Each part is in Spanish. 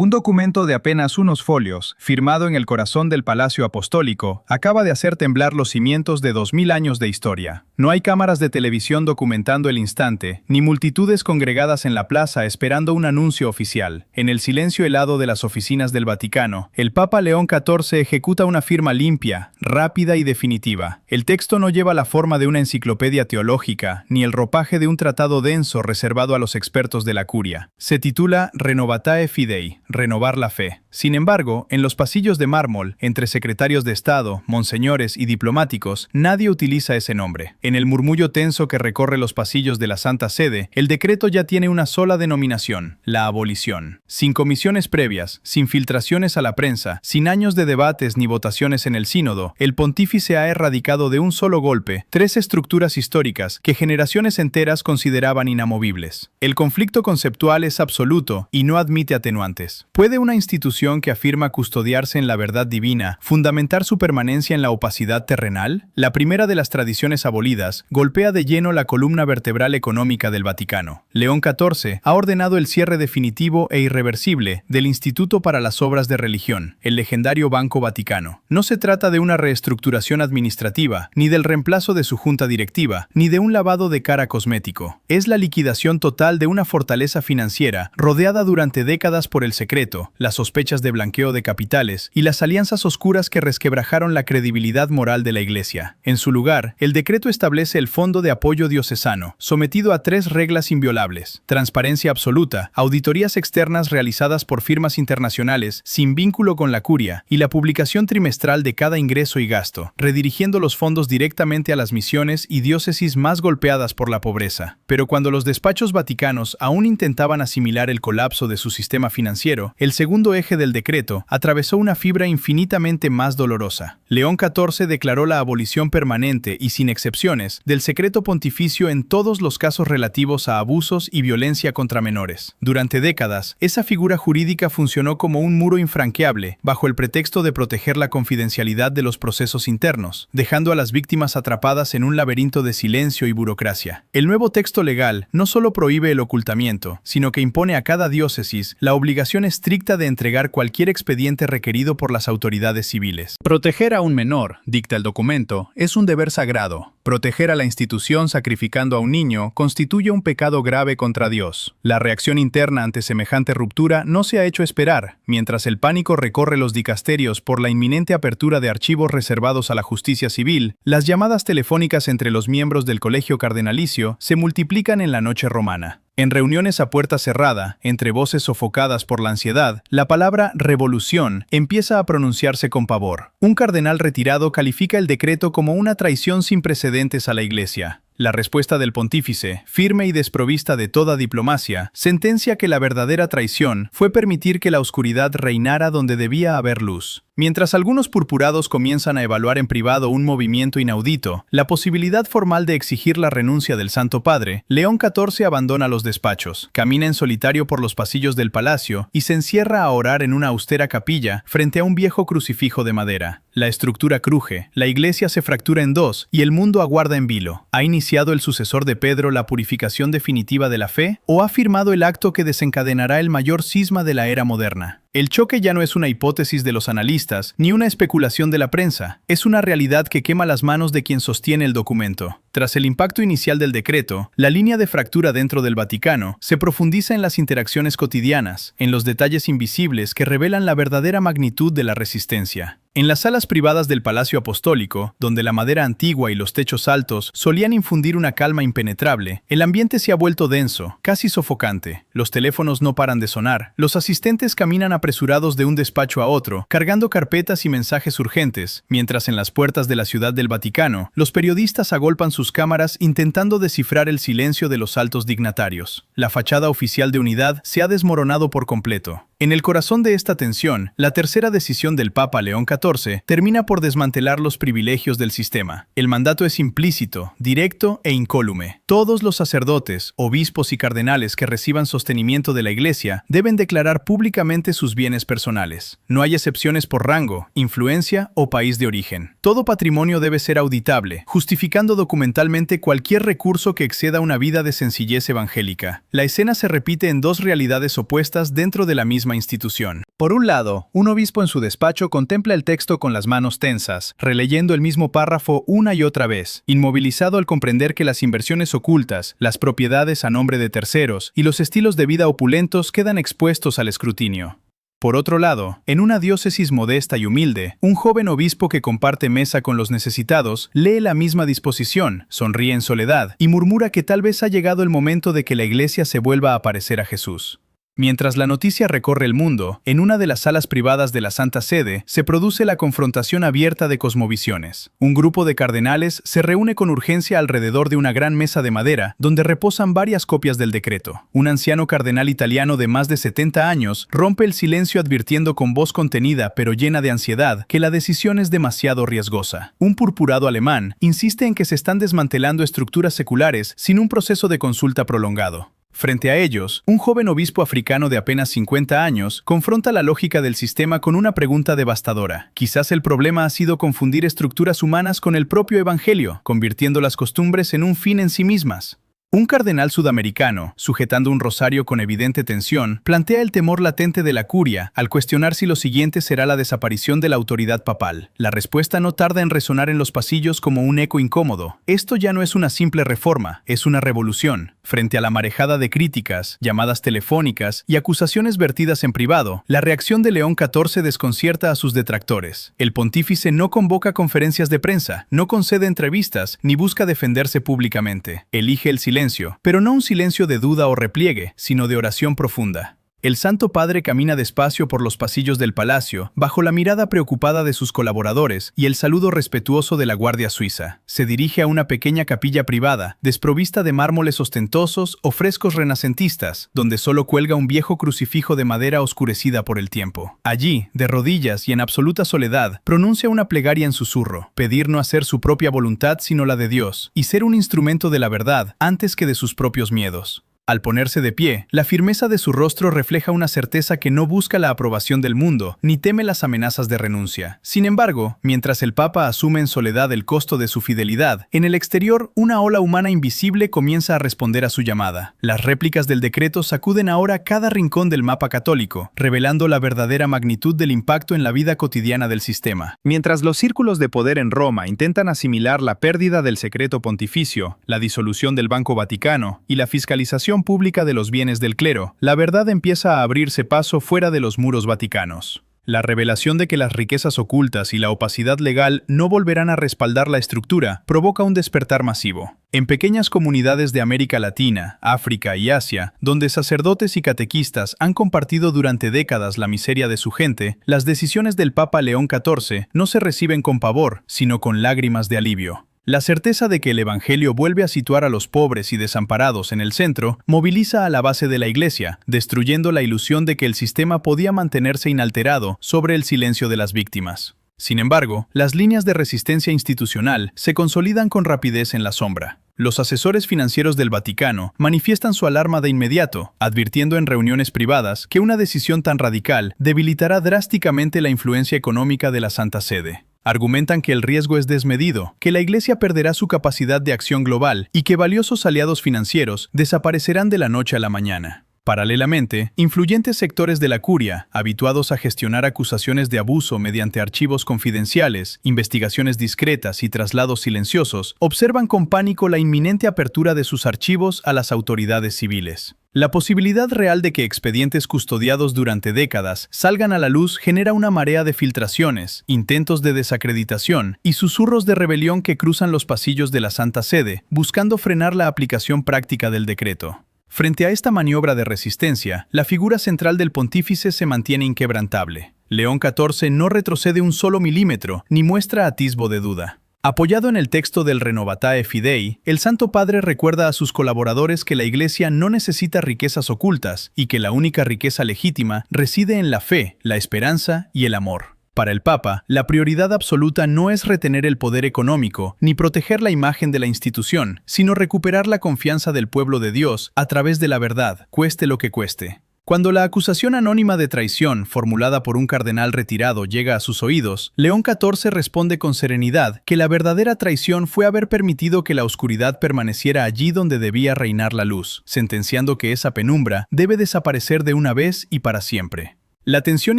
Un documento de apenas unos folios, firmado en el corazón del Palacio Apostólico, acaba de hacer temblar los cimientos de 2000 años de historia. No hay cámaras de televisión documentando el instante, ni multitudes congregadas en la plaza esperando un anuncio oficial. En el silencio helado de las oficinas del Vaticano, el Papa León XIV ejecuta una firma limpia, rápida y definitiva. El texto no lleva la forma de una enciclopedia teológica, ni el ropaje de un tratado denso reservado a los expertos de la curia. Se titula Renovatae Fidei, renovar la fe. Sin embargo, en los pasillos de mármol, entre secretarios de Estado, monseñores y diplomáticos, nadie utiliza ese nombre. En el murmullo tenso que recorre los pasillos de la Santa Sede, el decreto ya tiene una sola denominación: la abolición. Sin comisiones previas, sin filtraciones a la prensa, sin años de debates ni votaciones en el sínodo, el pontífice ha erradicado de un solo golpe 3 estructuras históricas que generaciones enteras consideraban inamovibles. El conflicto conceptual es absoluto y no admite atenuantes. ¿Puede una institución que afirma custodiarse en la verdad divina fundamentar su permanencia en la opacidad terrenal? La primera de las tradiciones abolidas golpea de lleno la columna vertebral económica del Vaticano. León XIV ha ordenado el cierre definitivo e irreversible del Instituto para las Obras de Religión, el legendario Banco Vaticano. No se trata de una reestructuración administrativa, ni del reemplazo de su junta directiva, ni de un lavado de cara cosmético. Es la liquidación total de una fortaleza financiera rodeada durante décadas por el secreto, las sospechas de blanqueo de capitales y las alianzas oscuras que resquebrajaron la credibilidad moral de la Iglesia. En su lugar, el decreto establece el Fondo de Apoyo Diocesano, sometido a 3 reglas inviolables: transparencia absoluta, auditorías externas realizadas por firmas internacionales sin vínculo con la curia y la publicación trimestral de cada ingreso y gasto, redirigiendo los fondos directamente a las misiones y diócesis más golpeadas por la pobreza. Pero cuando los despachos vaticanos aún intentaban asimilar el colapso de su sistema financiero, el segundo eje del decreto atravesó una fibra infinitamente más dolorosa. León XIV declaró la abolición permanente y sin excepciones del secreto pontificio en todos los casos relativos a abusos y violencia contra menores. Durante décadas, esa figura jurídica funcionó como un muro infranqueable bajo el pretexto de proteger la confidencialidad de los procesos internos, dejando a las víctimas atrapadas en un laberinto de silencio y burocracia. El nuevo texto legal no solo prohíbe el ocultamiento, sino que impone a cada diócesis la obligación estricta de entregar cualquier expediente requerido por las autoridades civiles. Proteger a un menor, dicta el documento, es un deber sagrado. Proteger a la institución sacrificando a un niño constituye un pecado grave contra Dios. La reacción interna ante semejante ruptura no se ha hecho esperar. Mientras el pánico recorre los dicasterios por la inminente apertura de archivos reservados a la justicia civil, las llamadas telefónicas entre los miembros del colegio cardenalicio se multiplican en la noche romana. En reuniones a puerta cerrada, entre voces sofocadas por la ansiedad, la palabra revolución empieza a pronunciarse con pavor. Un cardenal retirado califica el decreto como una traición sin precedentes a la Iglesia. La respuesta del pontífice, firme y desprovista de toda diplomacia, sentencia que la verdadera traición fue permitir que la oscuridad reinara donde debía haber luz. Mientras algunos purpurados comienzan a evaluar en privado un movimiento inaudito, la posibilidad formal de exigir la renuncia del Santo Padre, León XIV abandona los despachos, camina en solitario por los pasillos del palacio y se encierra a orar en una austera capilla frente a un viejo crucifijo de madera. La estructura cruje, la iglesia se fractura en dos y el mundo aguarda en vilo. ¿Ha iniciado el sucesor de Pedro la purificación definitiva de la fe o ha firmado el acto que desencadenará el mayor cisma de la era moderna? El choque ya no es una hipótesis de los analistas, ni una especulación de la prensa. Es una realidad que quema las manos de quien sostiene el documento. Tras el impacto inicial del decreto, la línea de fractura dentro del Vaticano se profundiza en las interacciones cotidianas, en los detalles invisibles que revelan la verdadera magnitud de la resistencia. En las salas privadas del Palacio Apostólico, donde la madera antigua y los techos altos solían infundir una calma impenetrable, el ambiente se ha vuelto denso, casi sofocante. Los teléfonos no paran de sonar, los asistentes caminan apresurados de un despacho a otro, cargando carpetas y mensajes urgentes, mientras en las puertas de la Ciudad del Vaticano, los periodistas agolpan sus cámaras intentando descifrar el silencio de los altos dignatarios. La fachada oficial de unidad se ha desmoronado por completo. En el corazón de esta tensión, la tercera decisión del Papa León XIV termina por desmantelar los privilegios del sistema. El mandato es implícito, directo e incólume. Todos los sacerdotes, obispos y cardenales que reciban sostenimiento de la Iglesia deben declarar públicamente sus bienes personales. No hay excepciones por rango, influencia o país de origen. Todo patrimonio debe ser auditable, justificando documentalmente cualquier recurso que exceda una vida de sencillez evangélica. La escena se repite en dos realidades opuestas dentro de la misma misma institución. Por un lado, un obispo en su despacho contempla el texto con las manos tensas, releyendo el mismo párrafo una y otra vez, inmovilizado al comprender que las inversiones ocultas, las propiedades a nombre de terceros y los estilos de vida opulentos quedan expuestos al escrutinio. Por otro lado, en una diócesis modesta y humilde, un joven obispo que comparte mesa con los necesitados lee la misma disposición, sonríe en soledad y murmura que tal vez ha llegado el momento de que la Iglesia se vuelva a parecer a Jesús. Mientras la noticia recorre el mundo, en una de las salas privadas de la Santa Sede se produce la confrontación abierta de cosmovisiones. Un grupo de cardenales se reúne con urgencia alrededor de una gran mesa de madera donde reposan varias copias del decreto. Un anciano cardenal italiano de más de 70 años rompe el silencio advirtiendo con voz contenida pero llena de ansiedad que la decisión es demasiado riesgosa. Un purpurado alemán insiste en que se están desmantelando estructuras seculares sin un proceso de consulta prolongado. Frente a ellos, un joven obispo africano de apenas 50 años confronta la lógica del sistema con una pregunta devastadora. Quizás el problema ha sido confundir estructuras humanas con el propio evangelio, convirtiendo las costumbres en un fin en sí mismas. Un cardenal sudamericano, sujetando un rosario con evidente tensión, plantea el temor latente de la curia al cuestionar si lo siguiente será la desaparición de la autoridad papal. La respuesta no tarda en resonar en los pasillos como un eco incómodo. Esto ya no es una simple reforma, es una revolución. Frente a la marejada de críticas, llamadas telefónicas y acusaciones vertidas en privado, la reacción de León XIV desconcierta a sus detractores. El pontífice no convoca conferencias de prensa, no concede entrevistas, ni busca defenderse públicamente. Elige el silencio, pero no un silencio de duda o repliegue, sino de oración profunda. El Santo Padre camina despacio por los pasillos del palacio, bajo la mirada preocupada de sus colaboradores y el saludo respetuoso de la Guardia Suiza. Se dirige a una pequeña capilla privada, desprovista de mármoles ostentosos o frescos renacentistas, donde solo cuelga un viejo crucifijo de madera oscurecida por el tiempo. Allí, de rodillas y en absoluta soledad, pronuncia una plegaria en susurro, pedir no hacer su propia voluntad sino la de Dios, y ser un instrumento de la verdad antes que de sus propios miedos. Al ponerse de pie, la firmeza de su rostro refleja una certeza que no busca la aprobación del mundo, ni teme las amenazas de renuncia. Sin embargo, mientras el Papa asume en soledad el costo de su fidelidad, en el exterior una ola humana invisible comienza a responder a su llamada. Las réplicas del decreto sacuden ahora cada rincón del mapa católico, revelando la verdadera magnitud del impacto en la vida cotidiana del sistema. Mientras los círculos de poder en Roma intentan asimilar la pérdida del secreto pontificio, la disolución del Banco Vaticano y la fiscalización pública de los bienes del clero, la verdad empieza a abrirse paso fuera de los muros vaticanos. La revelación de que las riquezas ocultas y la opacidad legal no volverán a respaldar la estructura provoca un despertar masivo. En pequeñas comunidades de América Latina, África y Asia, donde sacerdotes y catequistas han compartido durante décadas la miseria de su gente, las decisiones del Papa León XIV no se reciben con pavor, sino con lágrimas de alivio. La certeza de que el Evangelio vuelve a situar a los pobres y desamparados en el centro moviliza a la base de la Iglesia, destruyendo la ilusión de que el sistema podía mantenerse inalterado sobre el silencio de las víctimas. Sin embargo, las líneas de resistencia institucional se consolidan con rapidez en la sombra. Los asesores financieros del Vaticano manifiestan su alarma de inmediato, advirtiendo en reuniones privadas que una decisión tan radical debilitará drásticamente la influencia económica de la Santa Sede. Argumentan que el riesgo es desmedido, que la Iglesia perderá su capacidad de acción global y que valiosos aliados financieros desaparecerán de la noche a la mañana. Paralelamente, influyentes sectores de la curia, habituados a gestionar acusaciones de abuso mediante archivos confidenciales, investigaciones discretas y traslados silenciosos, observan con pánico la inminente apertura de sus archivos a las autoridades civiles. La posibilidad real de que expedientes custodiados durante décadas salgan a la luz genera una marea de filtraciones, intentos de desacreditación y susurros de rebelión que cruzan los pasillos de la Santa Sede, buscando frenar la aplicación práctica del decreto. Frente a esta maniobra de resistencia, la figura central del pontífice se mantiene inquebrantable. León XIV no retrocede un solo milímetro, ni muestra atisbo de duda. Apoyado en el texto del Renovatae Fidei, el Santo Padre recuerda a sus colaboradores que la Iglesia no necesita riquezas ocultas y que la única riqueza legítima reside en la fe, la esperanza y el amor. Para el Papa, la prioridad absoluta no es retener el poder económico ni proteger la imagen de la institución, sino recuperar la confianza del pueblo de Dios a través de la verdad, cueste lo que cueste. Cuando la acusación anónima de traición formulada por un cardenal retirado llega a sus oídos, León XIV responde con serenidad que la verdadera traición fue haber permitido que la oscuridad permaneciera allí donde debía reinar la luz, sentenciando que esa penumbra debe desaparecer de una vez y para siempre. La tensión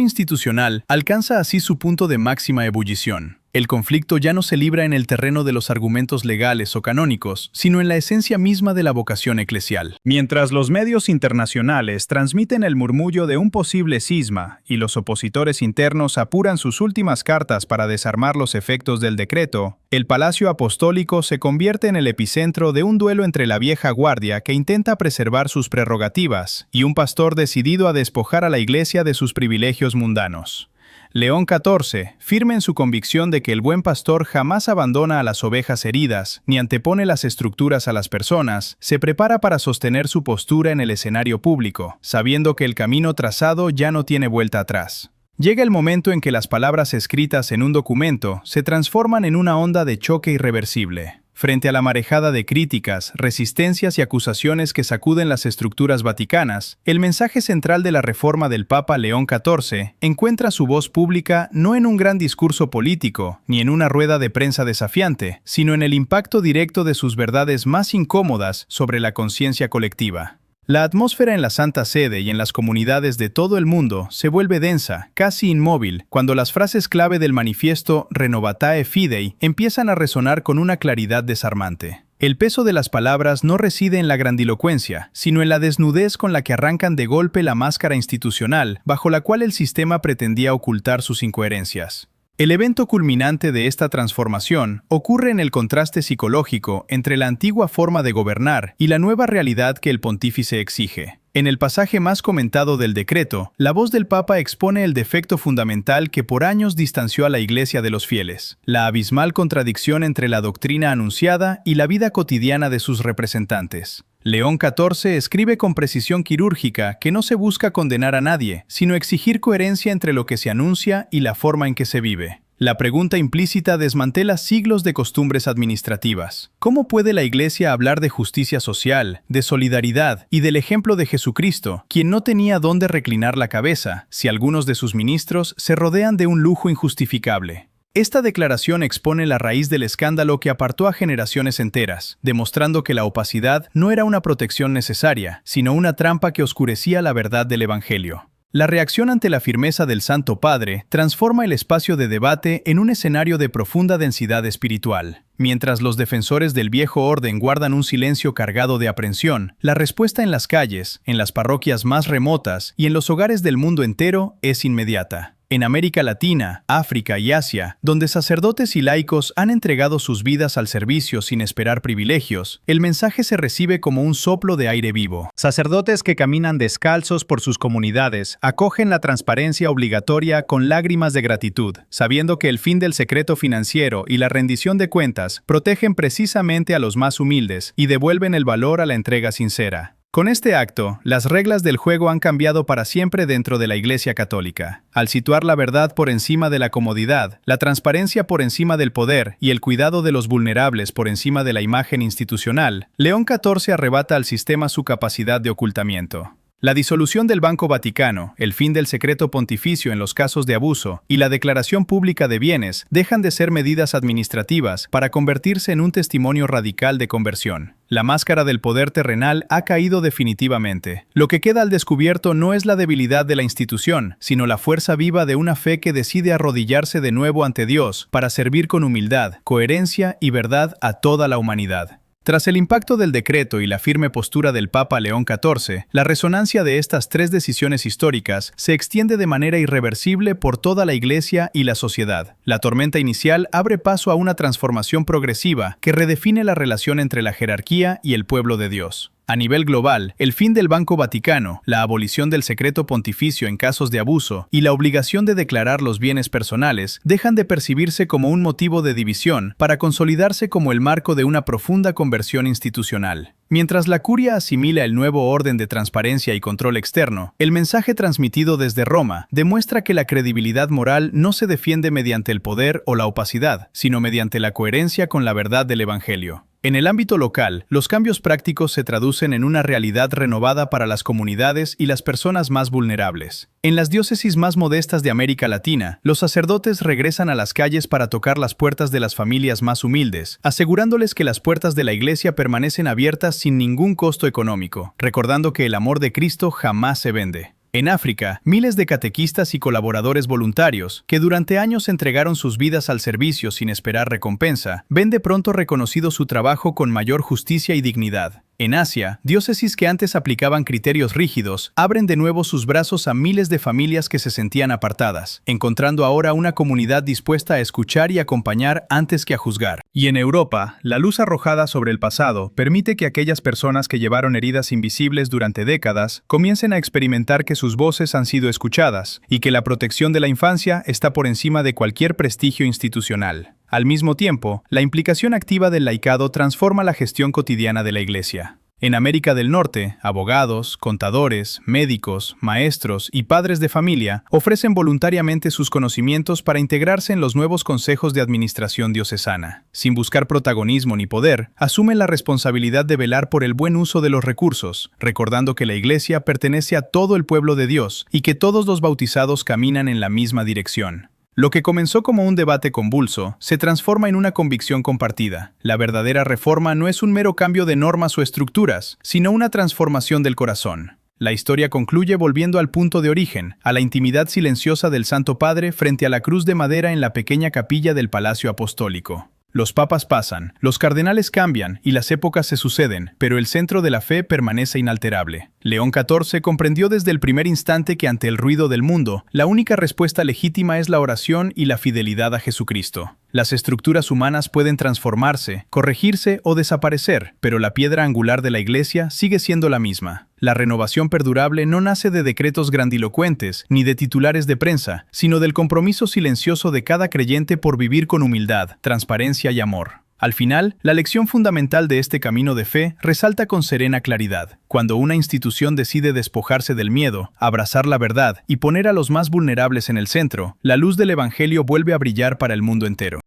institucional alcanza así su punto de máxima ebullición. El conflicto ya no se libra en el terreno de los argumentos legales o canónicos, sino en la esencia misma de la vocación eclesial. Mientras los medios internacionales transmiten el murmullo de un posible cisma y los opositores internos apuran sus últimas cartas para desarmar los efectos del decreto, el Palacio Apostólico se convierte en el epicentro de un duelo entre la vieja guardia que intenta preservar sus prerrogativas y un pastor decidido a despojar a la Iglesia de sus privilegios mundanos. León XIV, firme en su convicción de que el buen pastor jamás abandona a las ovejas heridas ni antepone las estructuras a las personas, se prepara para sostener su postura en el escenario público, sabiendo que el camino trazado ya no tiene vuelta atrás. Llega el momento en que las palabras escritas en un documento se transforman en una onda de choque irreversible. Frente a la marejada de críticas, resistencias y acusaciones que sacuden las estructuras vaticanas, el mensaje central de la reforma del Papa León XIV encuentra su voz pública no en un gran discurso político, ni en una rueda de prensa desafiante, sino en el impacto directo de sus verdades más incómodas sobre la conciencia colectiva. La atmósfera en la Santa Sede y en las comunidades de todo el mundo se vuelve densa, casi inmóvil, cuando las frases clave del manifiesto Renovatae Fidei empiezan a resonar con una claridad desarmante. El peso de las palabras no reside en la grandilocuencia, sino en la desnudez con la que arrancan de golpe la máscara institucional bajo la cual el sistema pretendía ocultar sus incoherencias. El evento culminante de esta transformación ocurre en el contraste psicológico entre la antigua forma de gobernar y la nueva realidad que el pontífice exige. En el pasaje más comentado del decreto, la voz del Papa expone el defecto fundamental que por años distanció a la Iglesia de los fieles, la abismal contradicción entre la doctrina anunciada y la vida cotidiana de sus representantes. León XIV escribe con precisión quirúrgica que no se busca condenar a nadie, sino exigir coherencia entre lo que se anuncia y la forma en que se vive. La pregunta implícita desmantela siglos de costumbres administrativas. ¿Cómo puede la Iglesia hablar de justicia social, de solidaridad y del ejemplo de Jesucristo, quien no tenía dónde reclinar la cabeza, si algunos de sus ministros se rodean de un lujo injustificable? Esta declaración expone la raíz del escándalo que apartó a generaciones enteras, demostrando que la opacidad no era una protección necesaria, sino una trampa que oscurecía la verdad del Evangelio. La reacción ante la firmeza del Santo Padre transforma el espacio de debate en un escenario de profunda densidad espiritual. Mientras los defensores del viejo orden guardan un silencio cargado de aprensión, la respuesta en las calles, en las parroquias más remotas y en los hogares del mundo entero es inmediata. En América Latina, África y Asia, donde sacerdotes y laicos han entregado sus vidas al servicio sin esperar privilegios, el mensaje se recibe como un soplo de aire vivo. Sacerdotes que caminan descalzos por sus comunidades acogen la transparencia obligatoria con lágrimas de gratitud, sabiendo que el fin del secreto financiero y la rendición de cuentas protegen precisamente a los más humildes y devuelven el valor a la entrega sincera. Con este acto, las reglas del juego han cambiado para siempre dentro de la Iglesia Católica. Al situar la verdad por encima de la comodidad, la transparencia por encima del poder y el cuidado de los vulnerables por encima de la imagen institucional, León XIV arrebata al sistema su capacidad de ocultamiento. La disolución del Banco Vaticano, el fin del secreto pontificio en los casos de abuso y la declaración pública de bienes dejan de ser medidas administrativas para convertirse en un testimonio radical de conversión. La máscara del poder terrenal ha caído definitivamente. Lo que queda al descubierto no es la debilidad de la institución, sino la fuerza viva de una fe que decide arrodillarse de nuevo ante Dios para servir con humildad, coherencia y verdad a toda la humanidad. Tras el impacto del decreto y la firme postura del Papa León XIV, la resonancia de estas tres decisiones históricas se extiende de manera irreversible por toda la Iglesia y la sociedad. La tormenta inicial abre paso a una transformación progresiva que redefine la relación entre la jerarquía y el pueblo de Dios. A nivel global, el fin del Banco Vaticano, la abolición del secreto pontificio en casos de abuso y la obligación de declarar los bienes personales dejan de percibirse como un motivo de división para consolidarse como el marco de una profunda conversión institucional. Mientras la curia asimila el nuevo orden de transparencia y control externo, el mensaje transmitido desde Roma demuestra que la credibilidad moral no se defiende mediante el poder o la opacidad, sino mediante la coherencia con la verdad del Evangelio. En el ámbito local, los cambios prácticos se traducen en una realidad renovada para las comunidades y las personas más vulnerables. En las diócesis más modestas de América Latina, los sacerdotes regresan a las calles para tocar las puertas de las familias más humildes, asegurándoles que las puertas de la Iglesia permanecen abiertas sin ningún costo económico, recordando que el amor de Cristo jamás se vende. En África, miles de catequistas y colaboradores voluntarios, que durante años entregaron sus vidas al servicio sin esperar recompensa, ven de pronto reconocido su trabajo con mayor justicia y dignidad. En Asia, diócesis que antes aplicaban criterios rígidos, abren de nuevo sus brazos a miles de familias que se sentían apartadas, encontrando ahora una comunidad dispuesta a escuchar y acompañar antes que a juzgar. Y en Europa, la luz arrojada sobre el pasado permite que aquellas personas que llevaron heridas invisibles durante décadas comiencen a experimentar que sus voces han sido escuchadas y que la protección de la infancia está por encima de cualquier prestigio institucional. Al mismo tiempo, la implicación activa del laicado transforma la gestión cotidiana de la Iglesia. En América del Norte, abogados, contadores, médicos, maestros y padres de familia ofrecen voluntariamente sus conocimientos para integrarse en los nuevos consejos de administración diocesana. Sin buscar protagonismo ni poder, asumen la responsabilidad de velar por el buen uso de los recursos, recordando que la Iglesia pertenece a todo el pueblo de Dios y que todos los bautizados caminan en la misma dirección. Lo que comenzó como un debate convulso se transforma en una convicción compartida. La verdadera reforma no es un mero cambio de normas o estructuras, sino una transformación del corazón. La historia concluye volviendo al punto de origen, a la intimidad silenciosa del Santo Padre frente a la cruz de madera en la pequeña capilla del Palacio Apostólico. Los papas pasan, los cardenales cambian y las épocas se suceden, pero el centro de la fe permanece inalterable. León XIV comprendió desde el primer instante que ante el ruido del mundo, la única respuesta legítima es la oración y la fidelidad a Jesucristo. Las estructuras humanas pueden transformarse, corregirse o desaparecer, pero la piedra angular de la Iglesia sigue siendo la misma. La renovación perdurable no nace de decretos grandilocuentes ni de titulares de prensa, sino del compromiso silencioso de cada creyente por vivir con humildad, transparencia y amor. Al final, la lección fundamental de este camino de fe resalta con serena claridad. Cuando una institución decide despojarse del miedo, abrazar la verdad y poner a los más vulnerables en el centro, la luz del Evangelio vuelve a brillar para el mundo entero.